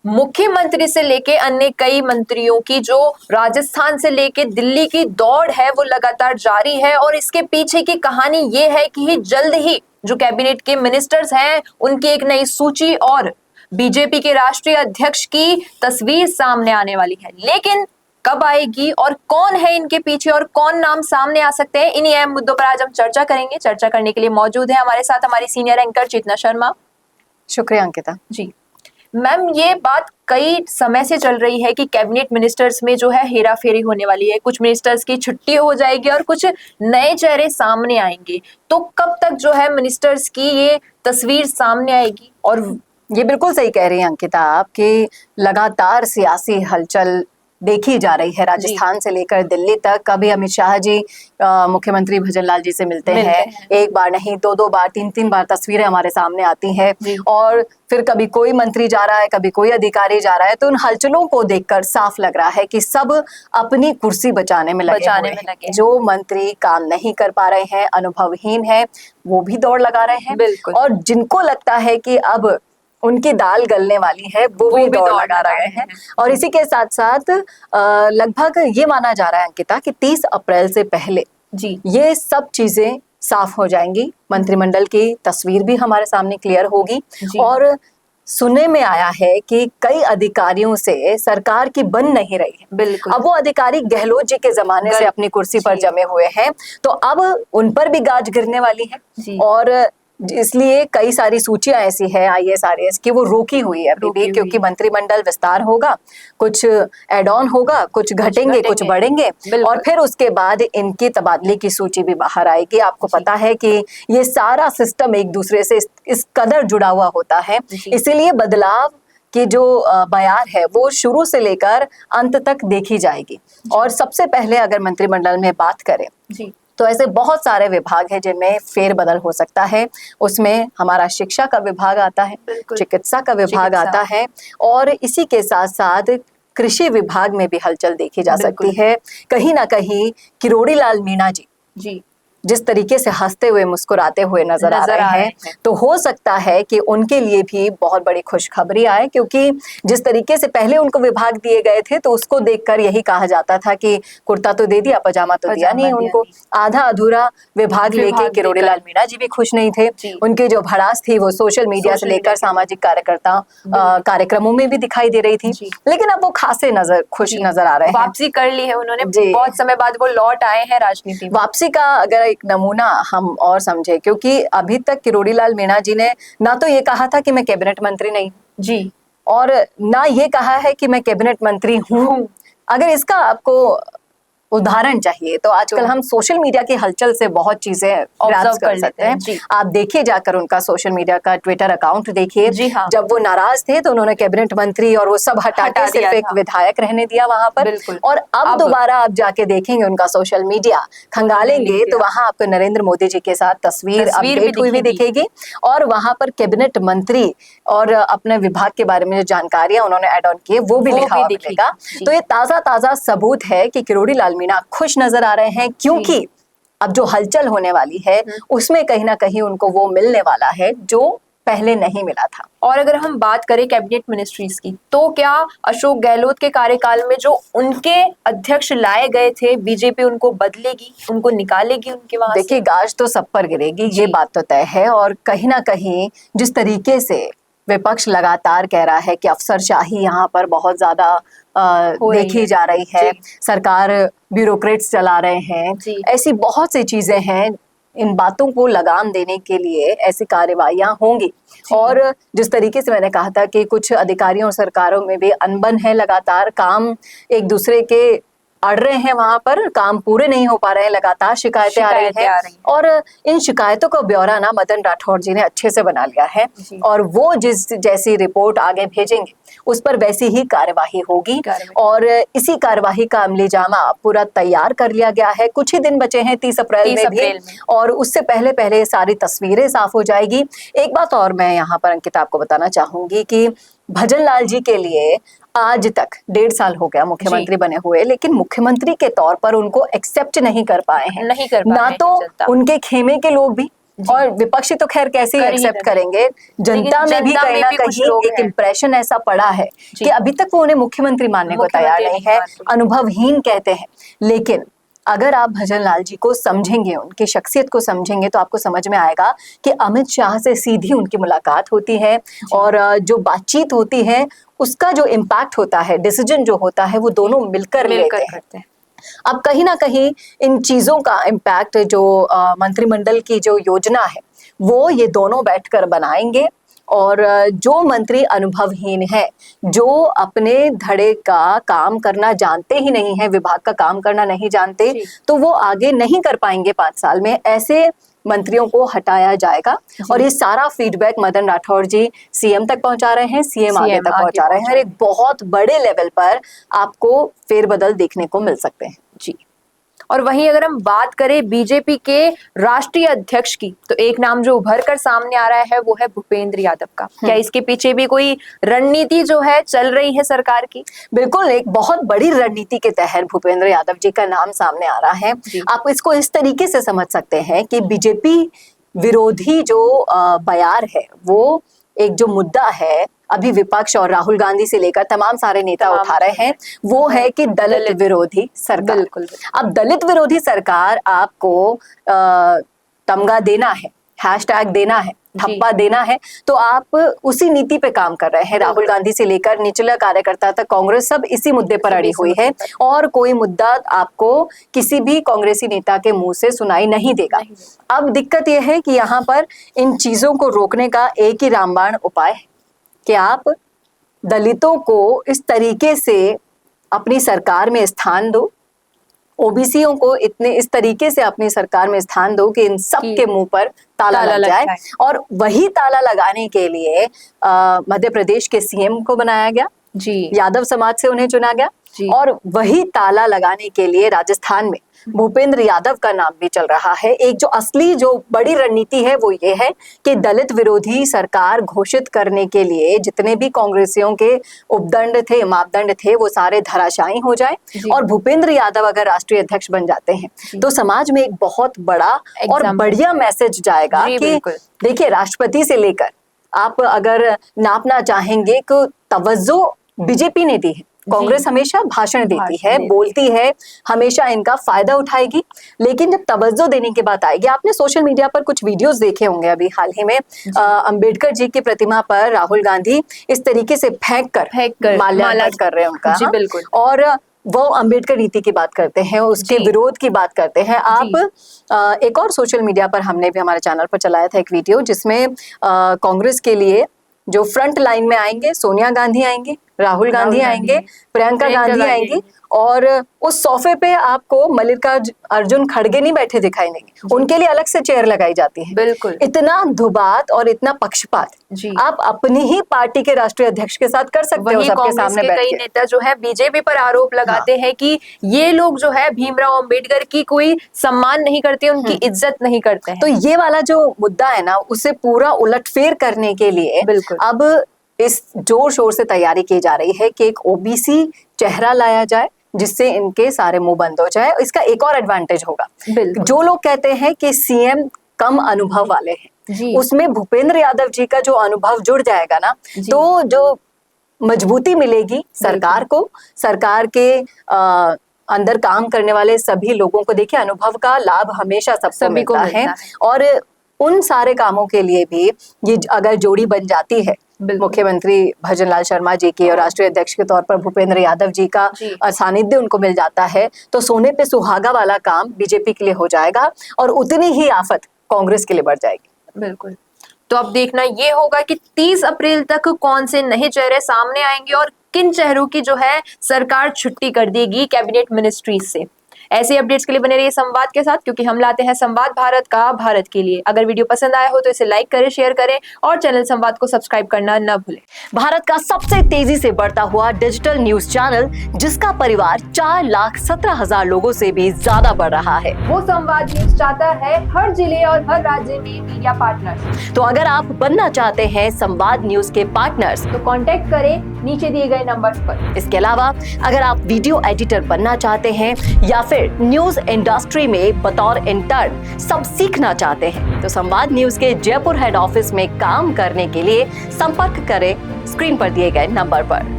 मुख्यमंत्री से लेके अन्य कई मंत्रियों की जो राजस्थान से लेके दिल्ली की दौड़ है वो लगातार जारी है और इसके पीछे की कहानी ये है कि जल्द ही जो कैबिनेट के मिनिस्टर्स हैं उनकी एक नई सूची और बीजेपी के राष्ट्रीय अध्यक्ष की तस्वीर सामने आने वाली है। लेकिन कब आएगी और कौन है इनके पीछे और कौन नाम सामने आ सकते हैं, इन्हीं अहम मुद्दों पर आज हम चर्चा करेंगे। चर्चा करने के लिए मौजूद है हमारे साथ हमारी सीनियर एंकर चेतना शर्मा। शुक्रिया अंकिता जी मैम, ये बात कई समय से चल रही है कि कैबिनेट मिनिस्टर्स में जो है हेरा फेरी होने वाली है, कुछ मिनिस्टर्स की छुट्टी हो जाएगी और कुछ नए चेहरे सामने आएंगे। तो कब तक जो है मिनिस्टर्स की ये तस्वीर सामने आएगी? और ये बिल्कुल सही कह रही हैं अंकिता आप कि लगातार सियासी हलचल देखी जा रही है राजस्थान से लेकर दिल्ली तक। कभी अमित शाह जी मुख्यमंत्री भजनलाल जी से मिलते हैं, एक बार नहीं दो बार तीन बार तस्वीरें हमारे सामने आती हैं और फिर कभी कोई मंत्री जा रहा है, कभी कोई अधिकारी जा रहा है। तो उन हलचलों को देखकर साफ लग रहा है कि सब अपनी कुर्सी बचाने में लगे हैं। जो मंत्री काम नहीं कर पा रहे हैं, अनुभवहीन है, वो भी दौड़ लगा रहे हैं और जिनको लगता है कि अब उनकी दाल गलने वाली है वो भी दौड़ लगा रहे हैं। और इसी के साथ साथ लगभग ये माना जा रहा है अंकिता कि 30 अप्रैल से पहले ये सब चीजें साफ हो जाएंगी। मंत्रिमंडल की तस्वीर भी हमारे सामने क्लियर होगी और सुनने में आया है कि कई अधिकारियों से सरकार की बन नहीं रही है। बिल्कुल, अब वो अधिकारी गहलोत जी के जमाने से अपनी कुर्सी पर जमे हुए हैं, तो अब उन पर भी गाज गिरने वाली है और इसलिए कई सारी सूचियां ऐसी है IAS RAS की वो रोकी हुई है अभी भी, क्योंकि मंत्रिमंडल विस्तार होगा, कुछ एड ऑन होगा, कुछ घटेंगे कुछ बढ़ेंगे और फिर उसके बाद इनकी तबादले की सूची भी बाहर आएगी। आपको पता है कि ये सारा सिस्टम एक दूसरे से इस कदर जुड़ा हुआ होता है, इसीलिए बदलाव की जो बयार है वो शुरू से लेकर अंत तक देखी जाएगी। और सबसे पहले अगर मंत्रिमंडल में बात करें तो ऐसे बहुत सारे विभाग हैं जिनमें फेरबदल हो सकता है। उसमें हमारा शिक्षा का विभाग आता है, चिकित्सा का विभाग आता है और इसी के साथ साथ कृषि विभाग में भी हलचल देखी जा सकती है। कहीं ना कहीं किरोड़ी लाल मीणा जी जिस तरीके से हंसते हुए मुस्कुराते हुए नजर आ रहे हैं, तो हो सकता है कि उनके लिए भी बहुत बड़ी खुशखबरी आए, क्योंकि जिस तरीके से पहले उनको विभाग दिए गए थे तो उसको देखकर यही कहा जाता था कि कुर्ता तो दे दिया, पजामा तो दिया नहीं उनको। आधा अधूरा विभाग लेके किरोड़ी लाल मीणा जी भी खुश नहीं थे। उनकी जो भड़ास थी वो सोशल मीडिया से लेकर सामाजिक कार्यकर्ता कार्यक्रमों में भी दिखाई दे रही थी, लेकिन अब वो खासे खुश नजर आ रहे हैं। वापसी कर ली है उन्होंने, बहुत समय बाद वो लौट आए हैं राजनीति में। वापसी का अगर एक नमूना हम और समझे, क्योंकि अभी तक किरोड़ी लाल मीणा जी ने ना तो ये कहा था कि मैं कैबिनेट मंत्री नहीं और ना ये कहा है कि मैं कैबिनेट मंत्री हूँ। अगर इसका आपको उदाहरण चाहिए तो आजकल हम सोशल मीडिया की हलचल से बहुत चीजें ऑब्जर्व कर सकते हैं। आप देखिए जाकर उनका सोशल मीडिया का ट्विटर अकाउंट देखिए। जब वो नाराज थे तो उन्होंने कैबिनेट मंत्री और वो सब हटा के सिर्फ एक विधायक रहने दिया वहां पर। और अब दोबारा आप जाके देखेंगे उनका सोशल मीडिया खंगालेंगे तो वहां आपको नरेंद्र मोदी जी के साथ तस्वीर अपडेट हुई भी दिखेगी और वहां पर कैबिनेट मंत्री और अपने विभाग के बारे में जो जानकारियां उन्होंने एड ऑन किए वो भी लिखा हुआ दिखेगा। तो ये ताजा सबूत है कि किरोड़ी लाल मीणा खुश नजर आ रहे हैं, क्योंकि अब जो हलचल होने वाली है उसमें कहीं ना कहीं उनको वो मिलने वाला है जो पहले नहीं मिला था। और अगर हम बात करें कैबिनेट मिनिस्ट्रीज की, तो क्या अशोक गहलोत के कार्यकाल में जो उनके अध्यक्ष लाए गए थे बीजेपी उनको बदलेगी, उनको निकालेगी उनके वहां? देखिए, गाज तो सब पर गिरेगी, ये बात तो तय है। और कहीं ना कहीं जिस तरीके से विपक्ष लगातार कह रहा है कि अफसरशाही यहाँ पर बहुत ज्यादा देखी जा रही है, सरकार ब्यूरोक्रेट्स चला रहे हैं, ऐसी बहुत सी चीजें हैं, इन बातों को लगाम देने के लिए ऐसी कार्यवाहियां होंगी। और जिस तरीके से मैंने कहा था कि कुछ अधिकारियों और सरकारों में भी अनबन है, लगातार काम एक दूसरे के अड़ रहे हैं, वहां पर काम पूरे नहीं हो पा रहे हैं, लगातार शिकायतें आ रही हैं। और इन शिकायतों का ब्यौरा ना मदन राठौड़ जी ने अच्छे से बना लिया है और वो जैसी रिपोर्ट आगे भेजेंगे उस पर वैसी ही कार्यवाही होगी। और इसी कार्यवाही का अमलीजामा पूरा तैयार कर लिया गया है। कुछ ही दिन बचे हैं 30 अप्रैल में भी, और उससे पहले सारी तस्वीरें साफ हो जाएगी। एक बात और मैं यहाँ पर अंकिता आपको बताना चाहूंगी कि भजनलाल जी के लिए आज तक 1.5 साल हो गया मुख्यमंत्री बने हुए, लेकिन मुख्यमंत्री के तौर पर उनको एक्सेप्ट नहीं कर पाए हैं। ना तो उनके खेमे के लोग भी और विपक्षी तो खैर कैसे ही एक्सेप्ट करेंगे, जनता में भी कहीं ना कहीं एक इम्प्रेशन ऐसा पड़ा है कि अभी तक वो उन्हें मुख्यमंत्री मानने को तैयार नहीं है, अनुभवहीन कहते हैं। लेकिन अगर आप भजन लाल जी को समझेंगे, उनकी शख्सियत को समझेंगे, तो आपको समझ में आएगा कि अमित शाह से सीधी उनकी मुलाकात होती है और जो बातचीत होती है उसका जो इम्पैक्ट होता है, डिसीजन जो होता है, वो दोनों मिलकर करते हैं। अब कहीं ना कहीं इन चीजों का इम्पैक्ट जो मंत्रिमंडल की जो योजना है वो ये दोनों बैठकर बनाएंगे। और जो मंत्री अनुभवहीन है, जो अपने धड़े का काम करना जानते ही नहीं है, विभाग का काम करना नहीं जानते, तो वो आगे नहीं कर पाएंगे 5 साल में। ऐसे मंत्रियों को हटाया जाएगा और ये सारा फीडबैक मदन राठौड़ जी सीएम तक पहुंचा रहे हैं, सीएम आगे तक पहुंचा रहे हैं और एक बहुत बड़े लेवल पर आपको फेरबदल देखने को मिल सकते हैं। जी। और वहीं अगर हम बात करें बीजेपी के राष्ट्रीय अध्यक्ष की, तो एक नाम जो उभर कर सामने आ रहा है वो है भूपेंद्र यादव का। क्या इसके पीछे भी कोई रणनीति जो है चल रही है सरकार की? बिल्कुल, एक बहुत बड़ी रणनीति के तहत भूपेंद्र यादव जी का नाम सामने आ रहा है। आप इसको इस तरीके से समझ सकते हैं कि बीजेपी विरोधी जो बयार है, वो एक जो मुद्दा है अभी विपक्ष और राहुल गांधी से लेकर तमाम सारे नेता उठा रहे हैं, वो है कि दलित विरोधी सरकार। बिल्कुल। अब दलित विरोधी सरकार आपको तमगा देना है, हैशटैग देना है, थप्पा देना है, तो आप उसी नीति पे काम कर रहे हैं। राहुल गांधी से लेकर निचला कार्यकर्ता तक कांग्रेस सब इसी मुद्दे पर अड़ी हुई है और कोई मुद्दा आपको किसी भी कांग्रेसी नेता के मुंह से सुनाई नहीं देगा। अब दिक्कत यह है कि यहाँ पर इन चीजों को रोकने का एक ही रामबाण उपाय है कि आप दलितों को इस तरीके से अपनी सरकार में स्थान दो, ओबीसीओं को इस तरीके से अपनी सरकार में स्थान दो कि इन सब के मुंह पर ताला लग जाए। और वही ताला लगाने के लिए मध्य प्रदेश के सीएम को बनाया गया, यादव समाज से उन्हें चुना गया, और वही ताला लगाने के लिए राजस्थान में भूपेंद्र यादव का नाम भी चल रहा है। एक जो असली जो बड़ी रणनीति है वो ये है कि दलित विरोधी सरकार घोषित करने के लिए जितने भी कांग्रेसियों के उपदंड थे, मापदंड थे, वो सारे धराशायी हो जाए और भूपेंद्र यादव अगर राष्ट्रीय अध्यक्ष बन जाते हैं तो समाज में एक बहुत बड़ा और बढ़िया मैसेज जाएगा कि देखिए, राष्ट्रपति से लेकर आप अगर नापना चाहेंगे तो तवज्जो बीजेपी ने दी है। कांग्रेस हमेशा भाषण देती है, बोलती है, हमेशा इनका फायदा उठाएगी, लेकिन जब तवज्जो देने की बात आएगी, आपने सोशल मीडिया पर कुछ वीडियोस देखे होंगे अभी हाल ही में, अंबेडकर जी की प्रतिमा पर राहुल गांधी इस तरीके से फेंक कर माल्यार्पण कर रहे हैं उनका। जी बिल्कुल। और वो अंबेडकर नीति की बात करते हैं, उसके विरोध की बात करते हैं। आप एक और सोशल मीडिया पर हमने भी हमारे चैनल पर चलाया था एक वीडियो जिसमें कांग्रेस के लिए जो फ्रंट लाइन में आएंगे, सोनिया गांधी आएंगी, राहुल गांधी आएंगे, प्रियंका गांधी आएंगी, और उस सोफे पे आपको मल्लिकार्जुन खड़गे नहीं बैठे दिखाई देंगे, उनके लिए अलग से चेयर लगाई जाती है। बिल्कुल। इतना धुबात और इतना पक्षपात आप अपनी ही पार्टी के राष्ट्रीय अध्यक्ष के साथ कर सकते हो सबके सामने बैठ के। कई नेता जो है बीजेपी पर आरोप लगाते हैं कि ये लोग जो है भीमराव अंबेडकर की कोई सम्मान नहीं करते, उनकी इज्जत नहीं करते हैं। तो ये वाला जो मुद्दा है ना, उसे पूरा उलटफेर करने के लिए अब इस जोर शोर से तैयारी की जा रही है कि एक ओबीसी चेहरा लाया जाए जिससे इनके सारे मुंह बंद हो जाए। इसका एक और एडवांटेज होगा, जो लोग कहते हैं कि सीएम कम अनुभव वाले हैं, उसमें भूपेंद्र यादव जी का जो अनुभव जुड़ जाएगा ना, तो जो मजबूती मिलेगी सरकार को, सरकार के अंदर काम करने वाले सभी लोगों को। देखिए, अनुभव का लाभ हमेशा सबको मिलता है और उन सारे कामों के लिए भी ये अगर जोड़ी बन जाती है मुख्यमंत्री भजन लाल शर्मा जी की और राष्ट्रीय अध्यक्ष के तौर पर भूपेंद्र यादव जी का सानिध्य उनको मिल जाता है, तो सोने पे सुहागा वाला काम बीजेपी के लिए हो जाएगा और उतनी ही आफत कांग्रेस के लिए बढ़ जाएगी। बिल्कुल। तो अब देखना ये होगा कि 30 अप्रैल तक कौन से नए चेहरे सामने आएंगे और किन चेहरों की जो है सरकार छुट्टी कर देगी कैबिनेट मिनिस्ट्री से। ऐसे अपडेट्स के लिए बने रहिए संवाद के साथ, क्योंकि हम लाते हैं संवाद भारत का भारत के लिए। अगर वीडियो पसंद आया हो तो इसे लाइक करें, शेयर करें और चैनल संवाद को सब्सक्राइब करना न भूलें। भारत का सबसे तेजी से बढ़ता हुआ डिजिटल न्यूज चैनल, जिसका परिवार 4,17,000 लोगों से भी ज्यादा बढ़ रहा है, वो संवाद न्यूज चाहता है हर जिले और हर राज्य में मीडिया पार्टनर्स। तो अगर आप बनना चाहते हैं संवाद न्यूज के पार्टनर्स, तो कांटेक्ट करें नीचे दिए गए नंबर पर। इसके अलावा अगर आप वीडियो एडिटर बनना चाहते हैं या फिर फिर न्यूज इंडस्ट्री में बतौर इंटर्न सब सीखना चाहते हैं तो संवाद न्यूज के जयपुर हेड ऑफिस में काम करने के लिए संपर्क करें स्क्रीन पर दिए गए नंबर पर।